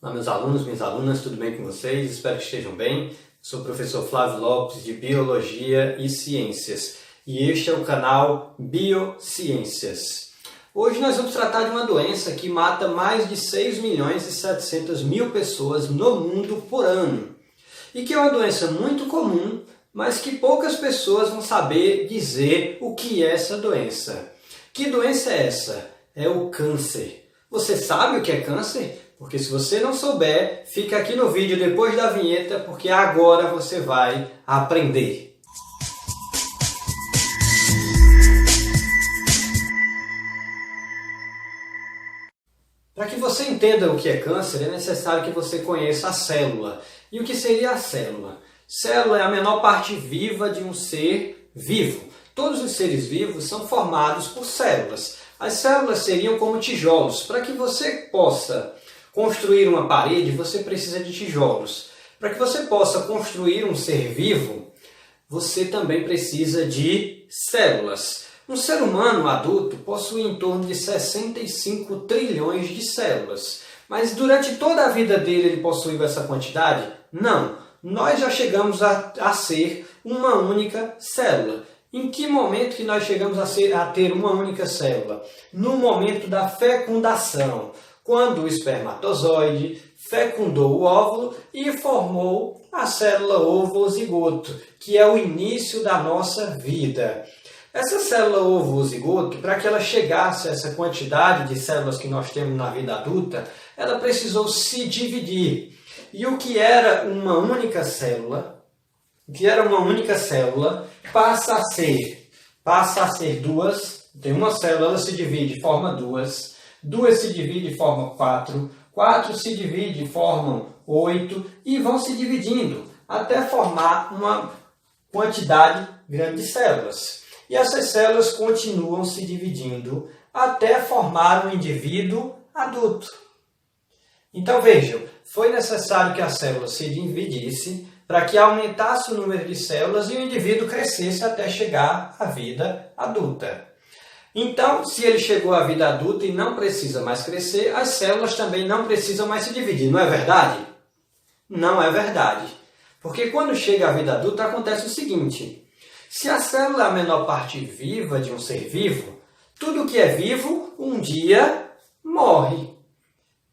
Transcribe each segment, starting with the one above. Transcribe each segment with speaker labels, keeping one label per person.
Speaker 1: Olá, meus alunos, minhas alunas, tudo bem com vocês? Espero que estejam bem. Sou o professor Flávio Lopes, de Biologia e Ciências, e este é o canal Biociências. Hoje nós vamos tratar de uma doença que mata mais de 6.700.000 pessoas no mundo por ano, e que é uma doença muito comum, mas que poucas pessoas vão saber dizer o que é essa doença. Que doença é essa? É o câncer. Você sabe o que é câncer? Porque se você não souber, fica aqui no vídeo depois da vinheta, porque agora você vai aprender. Para que você entenda o que é câncer, é necessário que você conheça a célula. E o que seria a célula? Célula é a menor parte viva de um ser vivo. Todos os seres vivos são formados por células. As células seriam como tijolos. Para que você possa construir uma parede, você precisa de tijolos. Para que você possa construir um ser vivo, você também precisa de células. Um ser humano adulto possui em torno de 65 trilhões de células. Mas durante toda a vida dele ele possuiu essa quantidade? Não. Nós já chegamos a ser uma única célula. Em que momento que nós chegamos a ter uma única célula? No momento da fecundação, quando o espermatozoide fecundou o óvulo e formou a célula ovo-zigoto, que é o início da nossa vida. Essa célula ovo-zigoto, para que ela chegasse a essa quantidade de células que nós temos na vida adulta, ela precisou se dividir. E o que era uma única célula, passa a ser duas. Tem uma célula, ela se divide e forma duas. Duas se dividem e formam quatro. Quatro se dividem e formam 8. E vão se dividindo até formar uma quantidade grande de células. E essas células continuam se dividindo até formar um indivíduo adulto. Então vejam, foi necessário que a célula se dividisse para que aumentasse o número de células e o indivíduo crescesse até chegar à vida adulta. Então, se ele chegou à vida adulta e não precisa mais crescer, as células também não precisam mais se dividir, não é verdade? Não é verdade. Porque quando chega à vida adulta acontece o seguinte: se a célula é a menor parte viva de um ser vivo, tudo que é vivo um dia morre.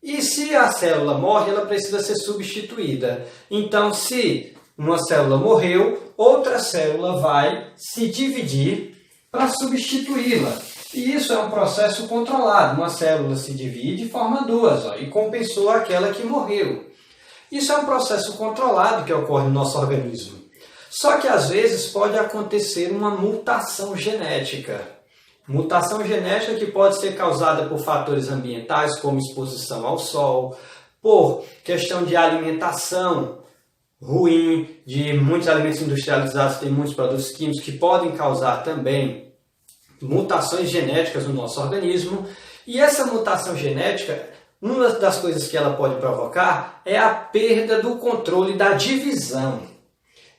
Speaker 1: E se a célula morre, ela precisa ser substituída. Então, se uma célula morreu, outra célula vai se dividir para substituí-la. E isso é um processo controlado. Uma célula se divide e forma duas, e compensou aquela que morreu. Isso é um processo controlado que ocorre no nosso organismo. Só que às vezes pode acontecer uma mutação genética. Mutação genética que pode ser causada por fatores ambientais, como exposição ao sol, por questão de alimentação ruim, de muitos alimentos industrializados, tem muitos produtos químicos que podem causar também mutações genéticas no nosso organismo. E essa mutação genética, uma das coisas que ela pode provocar é a perda do controle da divisão.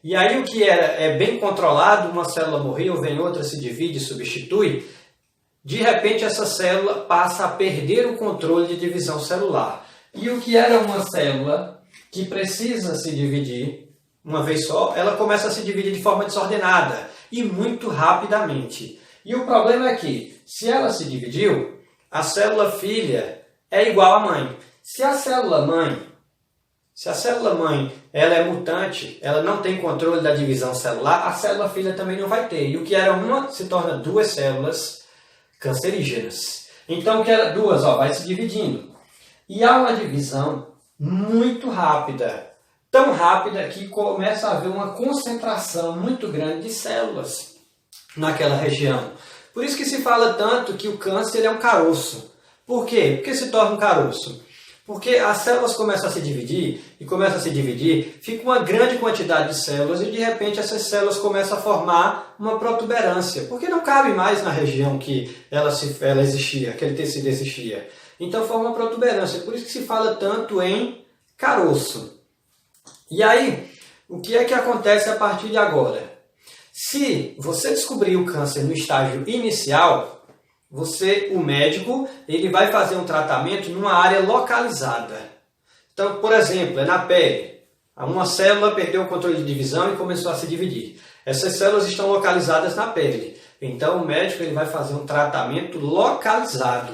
Speaker 1: E aí o que é bem controlado, uma célula morreu, vem outra, se divide, substitui, de repente essa célula passa a perder o controle de divisão celular. E o que era uma célula que precisa se dividir uma vez só, ela começa a se dividir de forma desordenada e muito rapidamente. E o problema é que, se ela se dividiu, a célula filha é igual à mãe. Se a célula mãe ela é mutante, ela não tem controle da divisão celular, a célula filha também não vai ter. E o que era uma se torna duas células cancerígenas. Então o que era duas vai se dividindo. E há uma divisão muito rápida. Tão rápida que começa a haver uma concentração muito grande de células naquela região. Por isso que se fala tanto que o câncer é um caroço. Por quê? Por que se torna um caroço? Porque as células começam a se dividir, fica uma grande quantidade de células e de repente essas células começam a formar uma protuberância, porque não cabe mais na região que ela existia, aquele tecido existia. Então forma uma protuberância, por isso que se fala tanto em caroço. E aí, o que é que acontece a partir de agora? Se você descobrir o câncer no estágio inicial, o médico, ele vai fazer um tratamento numa área localizada. Então, por exemplo, é na pele. Uma célula perdeu o controle de divisão e começou a se dividir. Essas células estão localizadas na pele. Então, o médico ele vai fazer um tratamento localizado.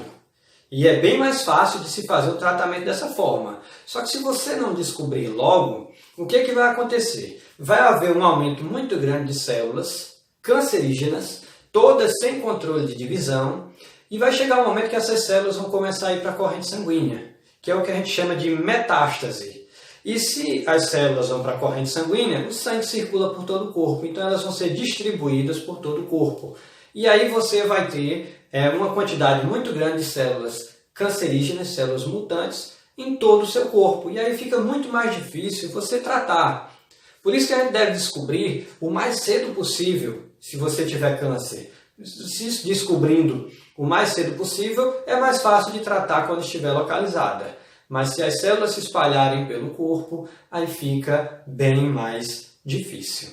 Speaker 1: E é bem mais fácil de se fazer o tratamento dessa forma. Só que se você não descobrir logo, o que vai acontecer? Vai haver um aumento muito grande de células cancerígenas, todas sem controle de divisão, e vai chegar um momento que essas células vão começar a ir para a corrente sanguínea, que é o que a gente chama de metástase. E se as células vão para a corrente sanguínea, o sangue circula por todo o corpo, então elas vão ser distribuídas por todo o corpo. E aí você vai ter uma quantidade muito grande de células cancerígenas, células mutantes, em todo o seu corpo. E aí fica muito mais difícil você tratar. Por isso que a gente deve descobrir o mais cedo possível, se você tiver câncer. Se descobrindo o mais cedo possível, é mais fácil de tratar quando estiver localizada. Mas se as células se espalharem pelo corpo, aí fica bem mais difícil.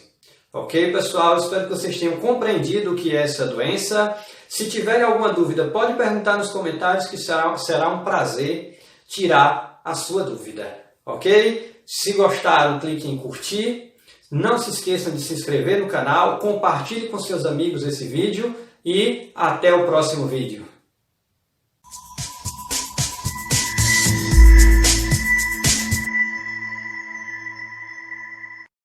Speaker 1: Ok, pessoal? Espero que vocês tenham compreendido o que é essa doença. Se tiverem alguma dúvida, pode perguntar nos comentários que será um prazer tirar a sua dúvida. Ok? Se gostaram, clique em curtir. Não se esqueçam de se inscrever no canal, compartilhe com seus amigos esse vídeo e até o próximo vídeo.